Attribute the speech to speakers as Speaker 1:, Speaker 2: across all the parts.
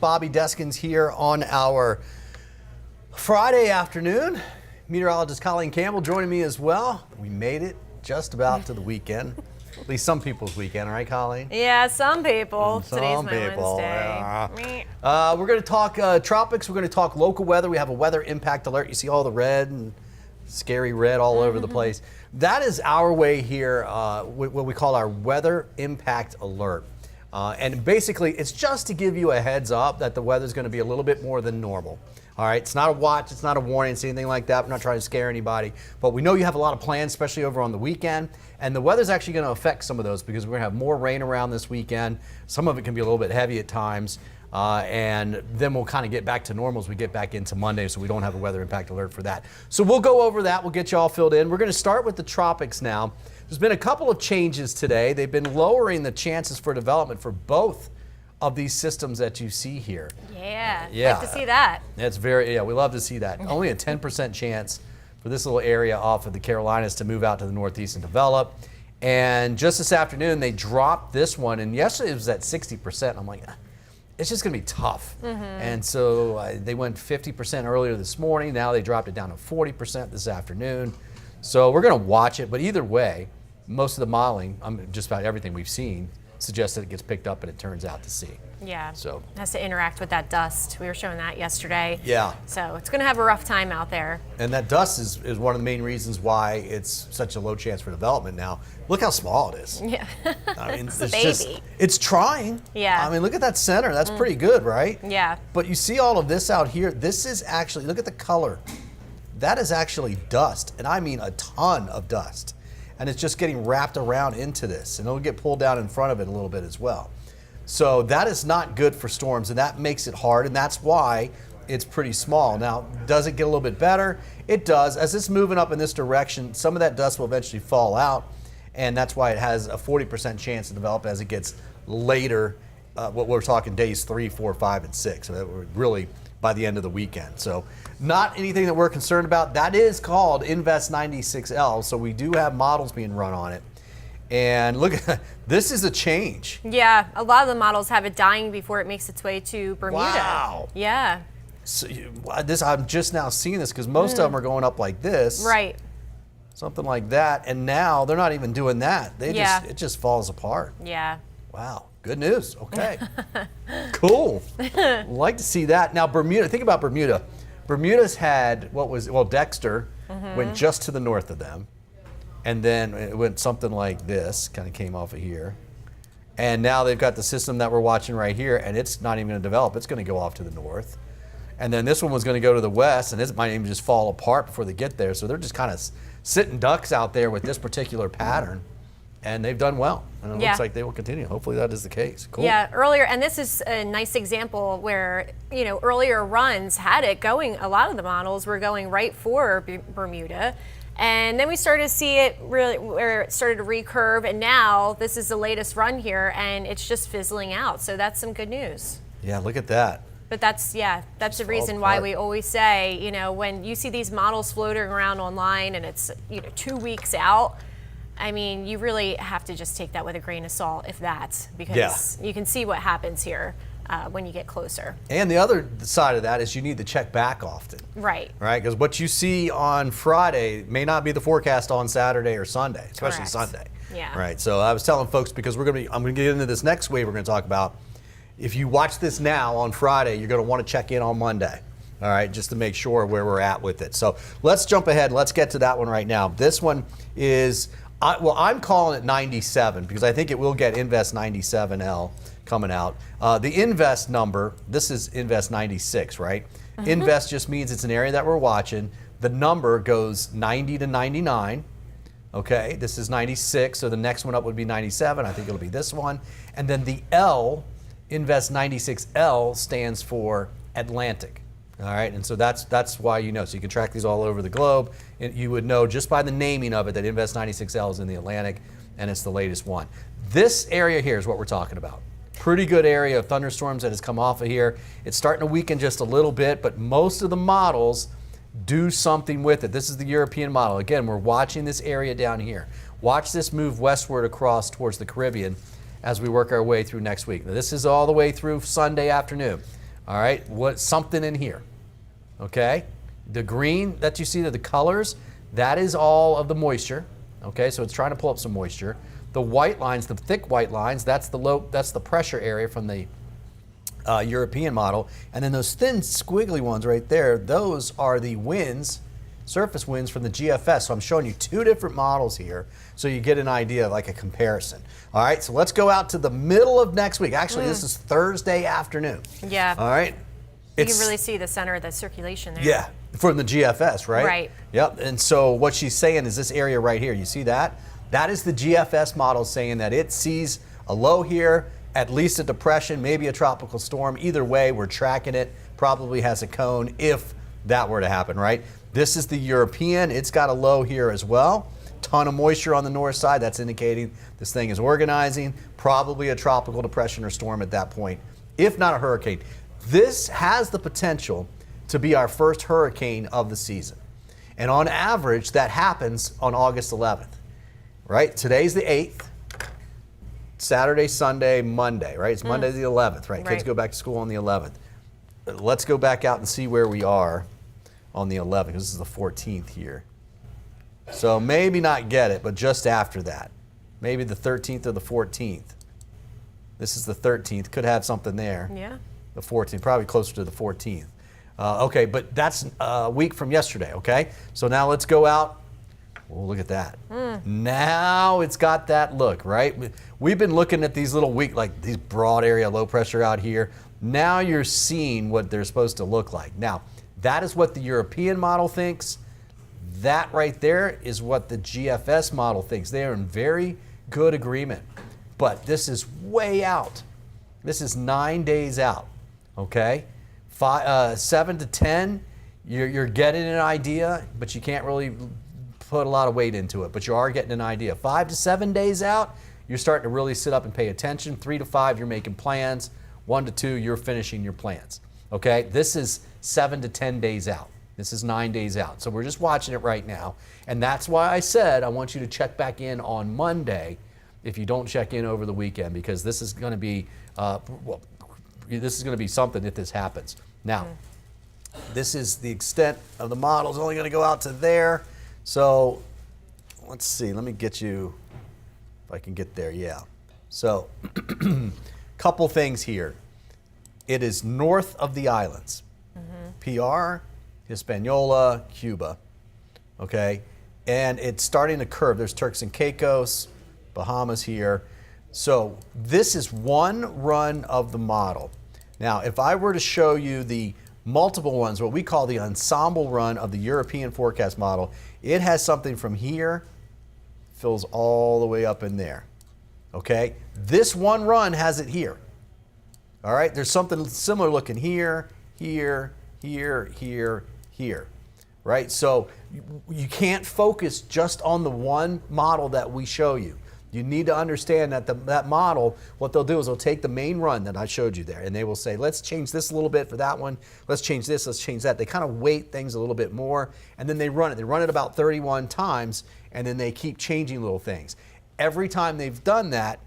Speaker 1: Bobby Deskins here on our Friday afternoon. Meteorologist Colleen Campbell joining me as well. We made it just about to the weekend. At least some people's weekend, right, Colleen?
Speaker 2: Yeah, some people. Today's my
Speaker 1: people.
Speaker 2: Wednesday.
Speaker 1: We're going to talk tropics. We're going to talk local weather. We have a weather impact alert. You see all the red and scary red all over the place. That is our way here, what we call our weather impact alert. And basically, it's just to give you a heads up that the weather's going to be a little bit more than normal. All right, it's not a watch, it's not a warning, it's anything like that. We're not trying to scare anybody, but we know you have a lot of plans, especially over on the weekend. And the weather's actually going to affect some of those because we're going to have more rain around this weekend. Some of it can be a little bit heavy at times. And then we'll kind of get back to normal as we get back into Monday, so we don't have a weather impact alert for that. So we'll go over that. We'll get you all filled in. We're going to start with the tropics now. There's been a couple of changes today. They've been lowering the chances for development for both of these systems that you see here.
Speaker 2: Yeah. Like to see that.
Speaker 1: That's we love to see that. Only a 10% chance for this little area off of the Carolinas to move out to the northeast and develop. And just this afternoon, they dropped this one, and yesterday it was at 60%. I'm like, it's just going to be tough. And so they went 50% earlier this morning. Now they dropped it down to 40% this afternoon. So we're going to watch it, but either way, most of the modeling, just about everything we've seen, suggests that it gets picked up and it turns out to sea.
Speaker 2: Yeah,
Speaker 1: so
Speaker 2: it has to interact with that dust. We were showing that yesterday.
Speaker 1: Yeah.
Speaker 2: So it's going to have a rough time out there.
Speaker 1: And that dust is one of the main reasons why it's such a low chance for development now. Look how small it is.
Speaker 2: Yeah.
Speaker 1: I mean,
Speaker 2: it's a baby.
Speaker 1: It's trying.
Speaker 2: Yeah.
Speaker 1: I mean, look at that center. That's pretty good, right?
Speaker 2: Yeah.
Speaker 1: But you see all of this out here. This is actually, look at the color. That is actually dust, and I mean a ton of dust. And it's just getting wrapped around into this, and it'll get pulled down in front of it a little bit as well. So that is not good for storms, and that makes it hard, and that's why it's pretty small. Now, does it get a little bit better? It does. As it's moving up in this direction, some of that dust will eventually fall out, and that's why it has a 40% chance to develop as it gets later. What we're talking days 3, 4, 5, and 6. So we're really by the end of the weekend. So not anything that we're concerned about. That is called Invest 96L. So we do have models being run on it. And look, this is a change.
Speaker 2: Yeah, a lot of the models have it dying before it makes its way to Bermuda.
Speaker 1: Wow.
Speaker 2: Yeah.
Speaker 1: So I'm just now seeing this because most of them are going up like this.
Speaker 2: Right.
Speaker 1: Something like that. And now they're not even doing that. It just falls apart.
Speaker 2: Yeah.
Speaker 1: Wow. Good news. Okay. Cool. Like to see that. Now, Bermuda, think about Bermuda. Bermuda's had Dexter went just to the north of them. And then it went something like this, kind of came off of here. And now they've got the system that we're watching right here, and it's not even going to develop. It's going to go off to the north. And then this one was going to go to the west, and it might even just fall apart before they get there. So they're just kind of sitting ducks out there with this particular pattern. And they've done well, and it looks like they will continue. Hopefully that is the case. Cool.
Speaker 2: Yeah, earlier, and this is a nice example where, earlier runs had it going, a lot of the models were going right for Bermuda. And then we started to see it really, where it started to recurve, and now this is the latest run here, and it's just fizzling out. So that's some good news.
Speaker 1: Yeah, look at that.
Speaker 2: But that's the reason why we always say, when you see these models floating around online and it's, 2 weeks out, I mean, you really have to just take that with a grain of salt, if that, because you can see what happens here when you get closer. And the other side of that is you need to check back often. Right. Right, because what you see on Friday may not be the forecast on Saturday or Sunday, especially Sunday. Yeah. Right. So I was telling folks, because I'm going to get into this next wave we're going to talk about. If you watch this now on Friday, you're going to want to check in on Monday. All right, just to make sure where we're at with it. So let's jump ahead. Let's get to that one right now. This one is. I'm calling it 97 because I think it will get Invest 97L coming out. The Invest number, this is Invest 96, right? Invest just means it's an area that we're watching. The number goes 90 to 99. Okay, this is 96, so the next one up would be 97. I think it'll be this one. And then the L, Invest 96L, stands for Atlantic. All right, and so that's why so you can track these all over the globe. And you would know just by the naming of it that Invest 96L is in the Atlantic, and it's the latest one. This area here is what we're talking about. Pretty good area of thunderstorms that has come off of here. It's starting to weaken just a little bit, but most of the models do something with it. This is the European model. Again, we're watching this area down here. Watch this move westward across towards the Caribbean as we work our way through next week. Now, this is all the way through Sunday afternoon.
Speaker 1: All right, something in here, okay? The green that you see, the colors, that is all of the moisture, okay? So it's trying to pull up some moisture. The white lines, the thick white lines, that's the pressure area from the European model. And then those thin squiggly ones right there, those are the winds, surface winds from the GFS. So I'm showing you two different models here so you get an idea, like a comparison. All right, so let's go out to the middle of next week. Actually, this is Thursday afternoon.
Speaker 2: Yeah.
Speaker 1: All right.
Speaker 2: You can really see the center of the circulation there.
Speaker 1: Yeah, from the GFS, right?
Speaker 2: Right.
Speaker 1: Yep, and so what she's saying is this area right here, you see that? That is the GFS model saying that it sees a low here, at least a depression, maybe a tropical storm. Either way, we're tracking it, probably has a cone if that were to happen, right? This is the European, it's got a low here as well. Ton of moisture on the north side, that's indicating this thing is organizing, probably a tropical depression or storm at that point, if not a hurricane. This has the potential to be our first hurricane of the season. And on average, that happens on August 11th, right? Today's the 8th. Saturday, Sunday, Monday, right? It's Monday the 11th, right? Kids go back to school on the 11th. Let's go back out and see where we are on the 11th, because this is the 14th here. So maybe not get it, but just after that. Maybe the 13th or the 14th. This is the 13th. Could have something there.
Speaker 2: Yeah.
Speaker 1: The 14th, probably closer to the 14th. Okay, but that's a week from yesterday, okay? So now let's go out. Oh, look at that. Now it's got that look, right? We've been looking at these little like these broad area low pressure out here. Now you're seeing what they're supposed to look like. Now, that is what the European model thinks. That right there is what the GFS model thinks. They are in very good agreement. But this is way out. This is 9 days out, okay? 7 to 10, you're getting an idea, but you can't really put a lot of weight into it, but you are getting an idea. 5 to 7 days out, you're starting to really sit up and pay attention. 3 to 5, you're making plans. 1 to 2, you're finishing your plans. Okay, this is 7 to 10 days out. This is 9 days out. So we're just watching it right now. And that's why I said I want you to check back in on Monday if you don't check in over the weekend, because this is going to be, this is going to be something if this happens. Now, this is the extent of the model. It's only going to go out to there. So let's see, let me get you, if I can get there, yeah. So, couple things here. It is north of the islands. PR, Hispaniola, Cuba, okay? And it's starting to curve. There's Turks and Caicos, Bahamas here. So this is one run of the model. Now, if I were to show you the multiple ones, what we call the ensemble run of the European forecast model, it has something from here, fills all the way up in there, okay? This one run has it here, all right? There's something similar looking here, here, here, here, here, right? So you can't focus just on the one model that we show you. You need to understand that that model, what they'll do is they'll take the main run that I showed you there, and they will say, let's change this a little bit for that one. Let's change this, let's change that. They kind of weight things a little bit more, and then they run it. They run it about 31 times, and then they keep changing little things. Every time they've done that,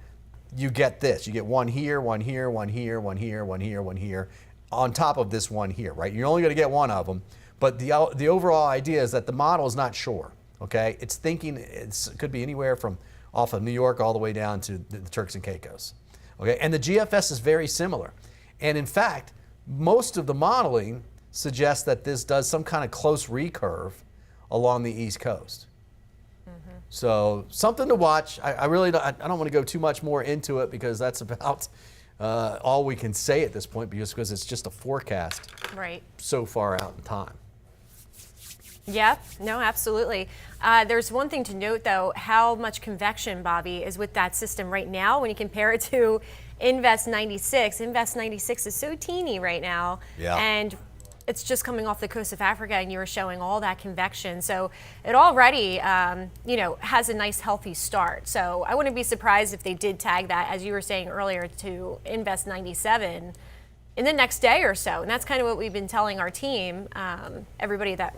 Speaker 1: you get this. You get one here, one here, one here, one here, one here, one here, on top of this one here, right? You're only going to get one of them, but the overall idea is that the model is not sure, okay? It's thinking it could be anywhere from off of New York all the way down to the Turks and Caicos. Okay, and the GFS is very similar. And in fact, most of the modeling suggests that this does some kind of close recurve along the East Coast. So something to watch. I really don't, I don't want to go too much more into it because that's about all we can say at this point, because it's just a forecast
Speaker 2: Right.
Speaker 1: so far out in time.
Speaker 2: Yeah, no, absolutely. There's one thing to note, though, how much convection, Bobby, is with that system right now when you compare it to Invest 96. Invest 96 is so teeny right now.
Speaker 1: Yeah.
Speaker 2: And it's just coming off the coast of Africa, and you were showing all that convection. So it already, has a nice, healthy start. So I wouldn't be surprised if they did tag that, as you were saying earlier, to Invest 97 in the next day or so. And that's kind of what we've been telling our team. Everybody that,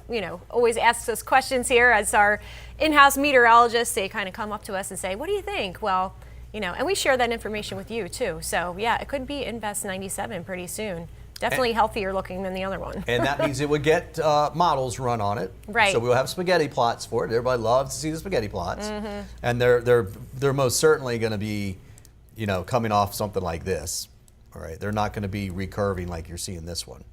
Speaker 2: always asks us questions here as our in-house meteorologists, they kind of come up to us and say, what do you think? Well, and we share that information with you too. So yeah, it could be Invest 97 pretty soon. Definitely healthier looking than the other one.
Speaker 1: And that means it would get models run on it.
Speaker 2: Right.
Speaker 1: So we'll have spaghetti plots for it. Everybody loves to see the spaghetti plots. And they're most certainly going to be, coming off something like this. All right. They're not going to be recurving like you're seeing this one.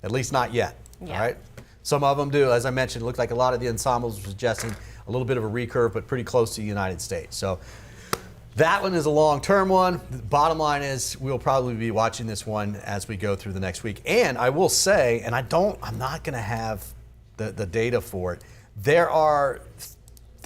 Speaker 1: At least not yet.
Speaker 2: Yeah.
Speaker 1: All right. Some of them do. As I mentioned, it looked like a lot of the ensembles were suggesting a little bit of a recurve, but pretty close to the United States. So that one is a long-term one. The bottom line is we'll probably be watching this one as we go through the next week. And I will say, and I'm not going to have the data for it. There are,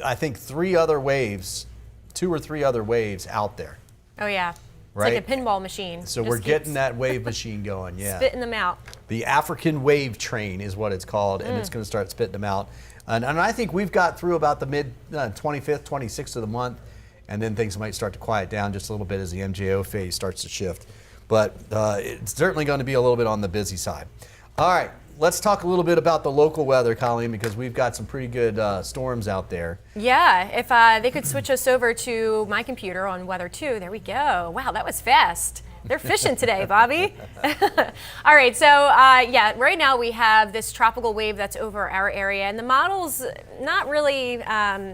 Speaker 1: I think, 2 or 3 other waves out there.
Speaker 2: Oh yeah.
Speaker 1: Right?
Speaker 2: It's like a pinball machine.
Speaker 1: So
Speaker 2: Just
Speaker 1: we're
Speaker 2: keeps
Speaker 1: getting that wave machine going, yeah.
Speaker 2: spitting them out.
Speaker 1: The African wave train is what it's called, and it's going to start spitting them out. And I think we've got through about the mid 25th, 26th of the month, and then things might start to quiet down just a little bit as the MJO phase starts to shift. But it's certainly going to be a little bit on the busy side. All right, let's talk a little bit about the local weather, Colleen, because we've got some pretty good storms out there.
Speaker 2: Yeah, if they could switch us over to my computer on Weather 2, there we go. Wow, that was fast. They're fishing today, Bobby. All right, so yeah, right now we have this tropical wave that's over our area, and the model's not really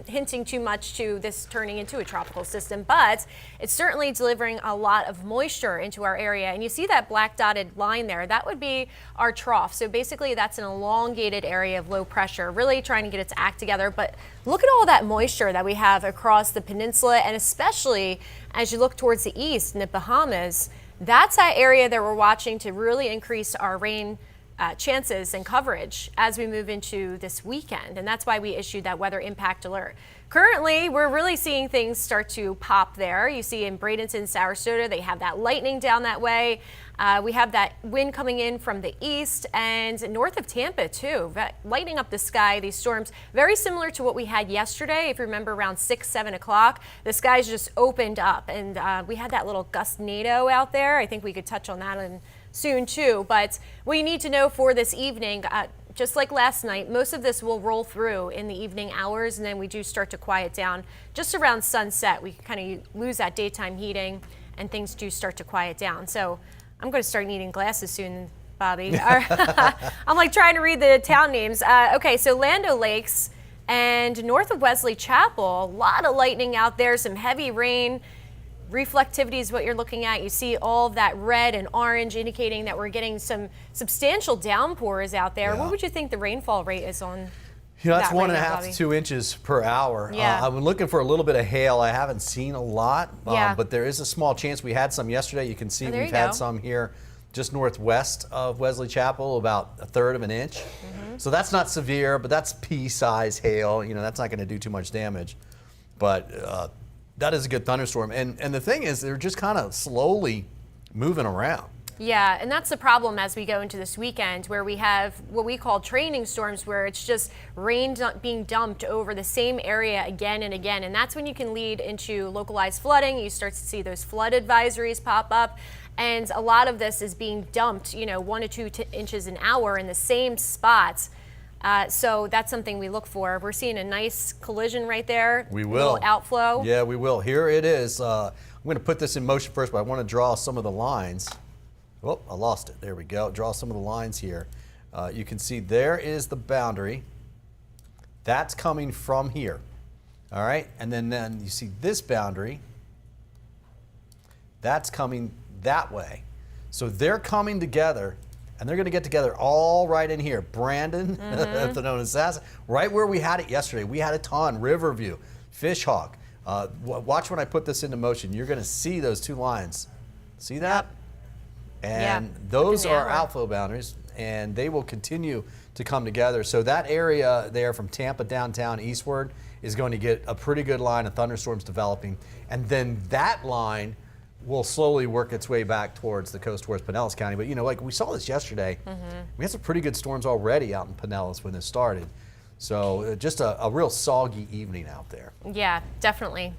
Speaker 2: hinting too much to this turning into a tropical system, but it's certainly delivering a lot of moisture into our area. And you see that black dotted line there, that would be our trough. So basically that's an elongated area of low pressure, really trying to get its act together. But look at all that moisture that we have across the peninsula, and especially as you look towards the east in the Bahamas. That's that area that we're watching to really increase our rain chances and coverage as we move into this weekend. And that's why we issued that weather impact alert. Currently, we're really seeing things start to pop there. You see in Bradenton, Sarasota, they have that lightning down that way. We have that wind coming in from the east and north of Tampa too, lighting up the sky, these storms, very similar to what we had yesterday. If you remember around 6, 7 o'clock, the skies just opened up, and we had that little gustnado out there. I think we could touch on that soon too. But what you need to know for this evening, just like last night, most of this will roll through in the evening hours, and then we do start to quiet down just around sunset. We kind of lose that daytime heating, and things do start to quiet down. So I'm going to start needing glasses soon, Bobby. I'm like trying to read the town names. Okay, so Lando Lakes and north of Wesley Chapel, a lot of lightning out there, some heavy rain. Reflectivity is what you're looking at. You see all of that red and orange indicating that we're getting some substantial downpours out there.
Speaker 1: Yeah.
Speaker 2: What would you think the rainfall rate is on?
Speaker 1: That's
Speaker 2: that
Speaker 1: 1.5 to 2 inches per hour.
Speaker 2: Yeah.
Speaker 1: I've been looking for a little bit of hail. I haven't seen a lot,
Speaker 2: Yeah.
Speaker 1: but there is a small chance. We had some yesterday. You can see
Speaker 2: Oh, there
Speaker 1: we've
Speaker 2: you
Speaker 1: had
Speaker 2: go.
Speaker 1: some here just northwest of Wesley Chapel, about 1/3 of an inch. So that's not severe, but that's pea-size hail. That's not going to do too much damage. But that is a good thunderstorm. And the thing is, they're just kind of slowly moving around.
Speaker 2: Yeah, and that's the problem as we go into this weekend, where we have what we call training storms, where it's just rain being dumped over the same area again and again. And that's when you can lead into localized flooding. You start to see those flood advisories pop up. And a lot of this is being dumped, 1 to 2 inches an hour in the same spots. So that's something we look for. We're seeing a nice collision right there.
Speaker 1: We will.
Speaker 2: Little outflow.
Speaker 1: Yeah, we will. Here it is. I'm going to put this in motion first, but I want to draw some of the lines. Oh, I lost it. There we go. Draw some of the lines here. You can see there is the boundary. That's coming from here. All right. And then you see this boundary. That's coming that way. So they're coming together, and they're going to get together all right in here. Brandon, also known as Sass, right where we had it yesterday. We had a ton. Riverview, Fishhawk. Watch when I put this into motion. You're going to see those 2 lines. See that? And those are outflow boundaries, and they will continue to come together. So that area there from Tampa downtown eastward is going to get a pretty good line of thunderstorms developing. And then that line will slowly work its way back towards the coast towards Pinellas County. But like we saw this yesterday, we had some pretty good storms already out in Pinellas when this started. So just a real soggy evening out there.
Speaker 2: Yeah, definitely.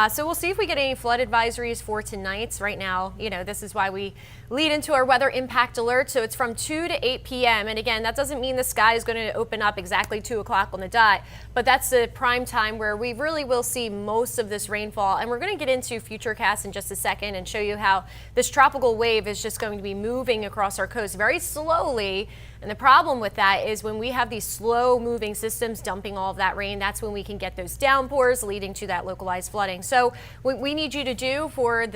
Speaker 2: So we'll see if we get any flood advisories for tonight. Right now, this is why we lead into our weather impact alert. So it's from 2 to 8 p.m. And again, that doesn't mean the sky is going to open up exactly 2 o'clock on the dot, but that's the prime time where we really will see most of this rainfall. And we're going to get into Futurecast in just a second and show you how this tropical wave is just going to be moving across our coast very slowly. And the problem with that is when we have these slow moving systems dumping all of that rain, that's when we can get those downpours leading to that localized flooding. So what we need you to do for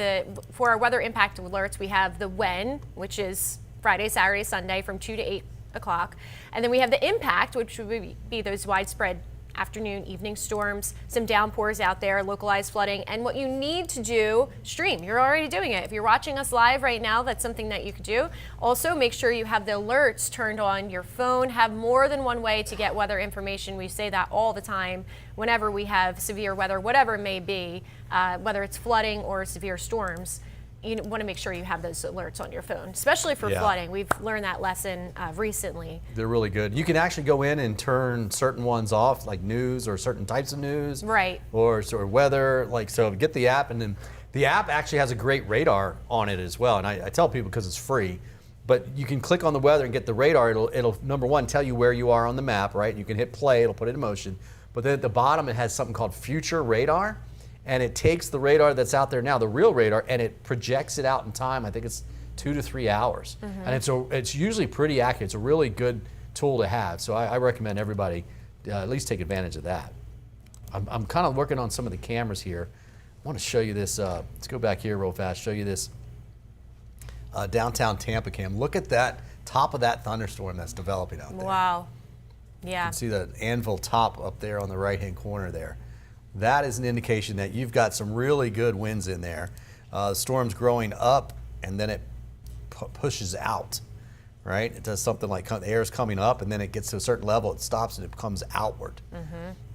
Speaker 2: our weather impact alerts, we have the when, which is Friday, Saturday, Sunday from 2 to 8 o'clock. And then we have the impact, which would be those widespread afternoon, evening storms, some downpours out there, localized flooding. And what you need to do, stream. You're already doing it. If you're watching us live right now, that's something that you could do. Also, make sure you have the alerts turned on your phone. Have more than one way to get weather information. We say that all the time whenever we have severe weather, whatever it may be, whether it's flooding or severe storms. You want to make sure you have those alerts on your phone, especially for flooding. We've learned that lesson recently. They're really good.
Speaker 1: You can actually go in and turn certain ones off, like news or certain types of news.
Speaker 2: Right.
Speaker 1: Or sort of weather. So get the app, and then the app actually has a great radar on it as well. And I tell people because it's free, but you can click on the weather and get the radar. It'll number one, tell you where you are on the map, right? You can hit play, it'll put it in motion. But then at the bottom, it has something called Future Radar. And it takes the radar that's out there now, the real radar, and it projects it out in time. I think it's 2 to 3 hours. And it's usually pretty accurate. It's a really good tool to have. So I recommend everybody at least take advantage of that. I'm kind of working on some of the cameras here. I want to show you this. Let's go back here real fast, show you this downtown Tampa cam. Look at that top of that thunderstorm that's developing out there.
Speaker 2: Wow. Yeah.
Speaker 1: You can see the anvil top up there on the right-hand corner there. That is an indication that you've got some really good winds in there. The storm's growing up, and then it pushes out, right? It does something like the air's coming up, and then it gets to a certain level, it stops, and it comes outward.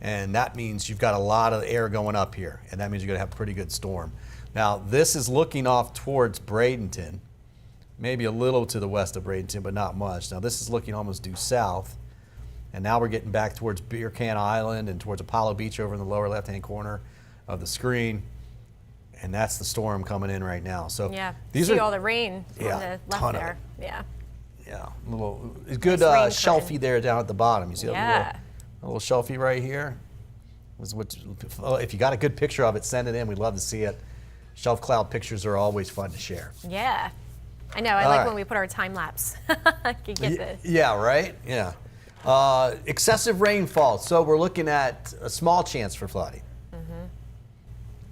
Speaker 1: And that means you've got a lot of air going up here, and that means you're going to have a pretty good storm. Now, this is looking off towards Bradenton, maybe a little to the west of Bradenton, but not much. Now, this is looking almost due south. And now we're getting back towards Beer Can Island and towards Apollo Beach over in the lower left-hand corner of the screen. And that's the storm coming in right now. So
Speaker 2: yeah,
Speaker 1: these
Speaker 2: see
Speaker 1: are
Speaker 2: all the rain on the left there. Yeah.
Speaker 1: Yeah, a little good
Speaker 2: nice
Speaker 1: shelfie there down at the bottom. You see
Speaker 2: yeah.
Speaker 1: a little shelfie right here? If you got a good picture of it, send it in. We'd love to see it. Shelf cloud pictures are always fun to share.
Speaker 2: Yeah. I know. I like when we put our time lapse.
Speaker 1: Yeah, right? Yeah. Excessive rainfall. So we're looking at a small chance for flooding.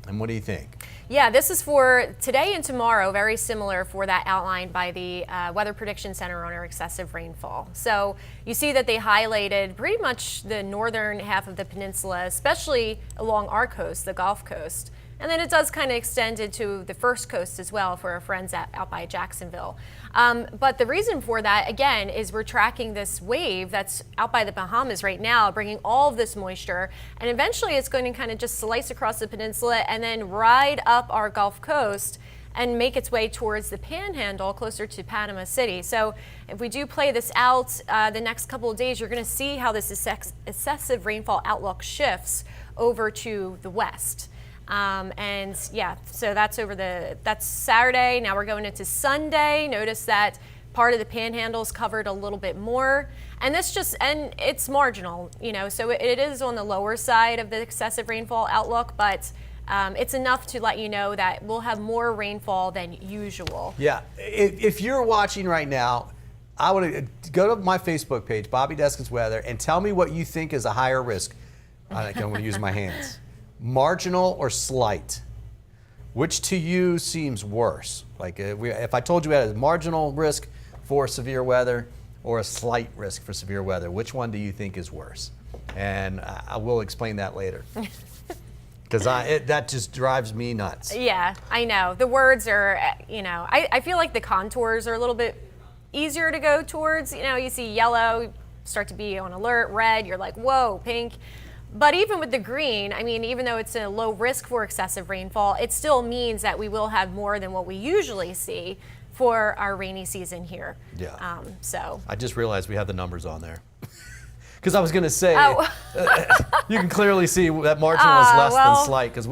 Speaker 1: And what do you think?
Speaker 2: Yeah, this is for today and tomorrow, very similar for that outlined by the Weather Prediction Center on our excessive rainfall. So you see that they highlighted pretty much the northern half of the peninsula, especially along our coast, the Gulf Coast. And then it does kind of extend into the first coast as well for our friends out by Jacksonville. But the reason for that, again, is we're tracking this wave that's out by the Bahamas right now, bringing all of this moisture. And eventually it's going to kind of just slice across the peninsula and then ride up our Gulf Coast and make its way towards the Panhandle, closer to Panama City. So if we do play this out the next couple of days, you're going to see how this excessive rainfall outlook shifts over to the west. And yeah, so that's that's Saturday. Now we're going into Sunday. Notice that part of the Panhandle is covered a little bit more. And and it's marginal, so it is on the lower side of the excessive rainfall outlook, but it's enough to let you know that we'll have more rainfall than usual.
Speaker 1: Yeah, if you're watching right now, I would go to my Facebook page, Bobby Deskins Weather, and tell me what you think is a higher risk. I'm going to use my hands. Marginal or slight? Which to you seems worse? Like if I told you we had a marginal risk for severe weather or a slight risk for severe weather, which one do you think is worse? And I will explain that later. Because that just drives me nuts.
Speaker 2: Yeah, I know. The words are, I feel like the contours are a little bit easier to go towards. You see yellow, start to be on alert, red, you're like, whoa, pink. But even with the green, I mean, even though it's a low risk for excessive rainfall, it still means that we will have more than what we usually see for our rainy season here.
Speaker 1: Yeah.
Speaker 2: So
Speaker 1: I just realized we have the numbers on there. Because I was going to say,
Speaker 2: Oh.
Speaker 1: you can clearly see that marginal is less
Speaker 2: well.
Speaker 1: than slight, because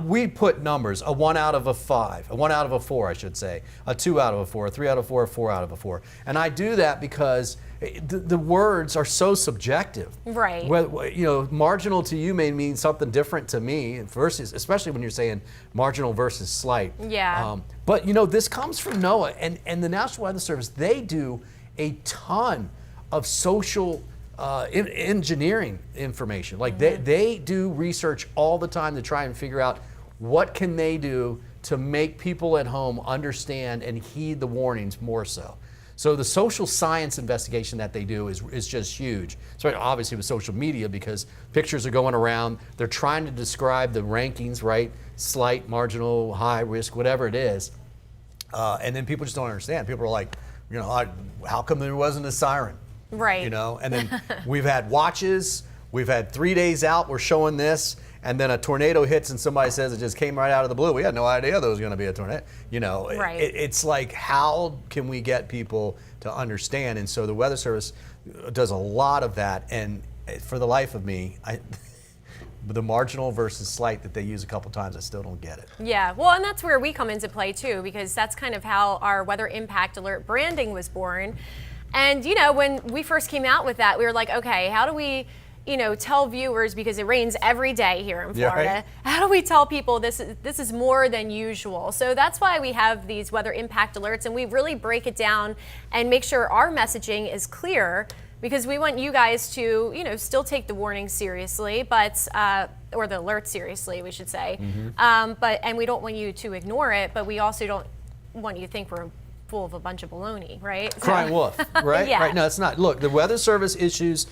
Speaker 1: we put numbers, a 1 out of a 5, a 1 out of a 4, I should say, a 2 out of a 4, a 3 out of a 4, a 4 out of a 4. And I do that because the words are so subjective.
Speaker 2: Right.
Speaker 1: Marginal to you may mean something different to me, versus, especially when you're saying marginal versus slight.
Speaker 2: Yeah.
Speaker 1: But this comes from NOAA and the National Weather Service. They do a ton of social engineering information. Like they do research all the time to try and figure out what can they do to make people at home understand and heed the warnings more so. So the social science investigation that they do is just huge. So obviously with social media, because pictures are going around, they're trying to describe the rankings, right? Slight, marginal, high risk, whatever it is. And then people just don't understand. People are like, how come there wasn't a siren?
Speaker 2: Right.
Speaker 1: And then we've had watches, we've had 3 days out, we're showing this, and then a tornado hits and somebody says it just came right out of the blue. We had no idea there was going to be a tornado.
Speaker 2: Right.
Speaker 1: It's like, how can we get people to understand? And so the Weather Service does a lot of that. And for the life of me, the marginal versus slight that they use a couple times, I still don't get it.
Speaker 2: Yeah, well, and that's where we come into play too, because that's kind of how our weather impact alert branding was born. And when we first came out with that, we were like, okay, how do we tell viewers, because it rains every day here in Florida,
Speaker 1: Yeah, right.
Speaker 2: How do we tell people this is more than usual? So that's why we have these weather impact alerts, and we really break it down and make sure our messaging is clear, because we want you guys to still take the warnings seriously, but or the alert seriously, we should say. And we don't want you to ignore it, but we also don't want you to think we're full of a bunch of baloney, right?
Speaker 1: Crying wolf, right?
Speaker 2: Yeah.
Speaker 1: Right. No, it's not. Look, the Weather Service issues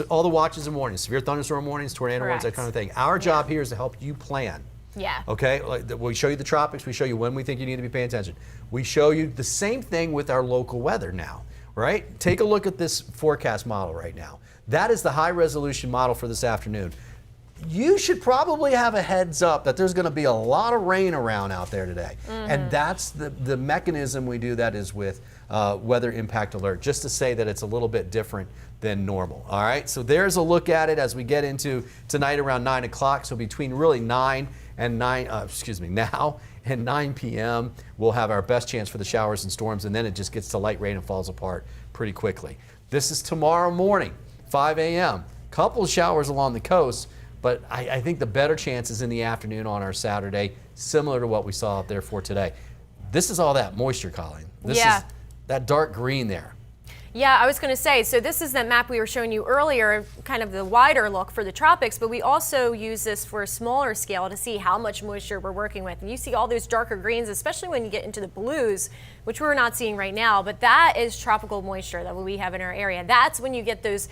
Speaker 1: all the watches and warnings, severe thunderstorm warnings, tornado warnings, that
Speaker 2: Correct.
Speaker 1: kind of thing. Our job here is to help you plan.
Speaker 2: Yeah.
Speaker 1: Okay, we show you the tropics, we show you when we think you need to be paying attention. We show you the same thing with our local weather now, right? Take a look at this forecast model right now. That is the high resolution model for this afternoon. You should probably have a heads up that there's going to be a lot of rain around out there today. And that's the mechanism we do that is with weather impact alert, just to say that it's a little bit different than normal. All right, so there's a look at it as we get into tonight around 9 o'clock. So between really now and 9 p.m., we'll have our best chance for the showers and storms, and then it just gets to light rain and falls apart pretty quickly. This is tomorrow morning, 5 a.m. Couple of showers along the coast, but I think the better chance is in the afternoon on our Saturday, similar to what we saw out there for today. This is all that moisture, Colleen. This is that dark green there.
Speaker 2: Yeah, I was going to say, so this is that map we were showing you earlier, kind of the wider look for the tropics, but we also use this for a smaller scale to see how much moisture we're working with. And you see all those darker greens, especially when you get into the blues, which we're not seeing right now, but that is tropical moisture that we have in our area. That's when you get those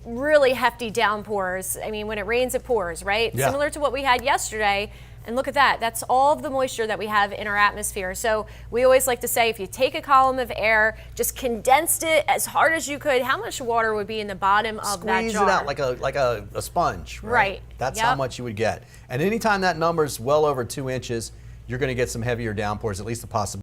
Speaker 2: really hefty downpours. I mean, when it rains, it pours, right?
Speaker 1: Yeah.
Speaker 2: Similar to what we had yesterday. And look at that. That's all of the moisture that we have in our atmosphere. So we always like to say, if you take a column of air, just condensed it as hard as you could, how much water would be in the bottom of that jar?
Speaker 1: Squeeze it out like a sponge, right?
Speaker 2: Right.
Speaker 1: That's how
Speaker 2: Yep.
Speaker 1: much you would get. And anytime that number's well over 2 inches, you're going to get some heavier downpours, at least the possibility.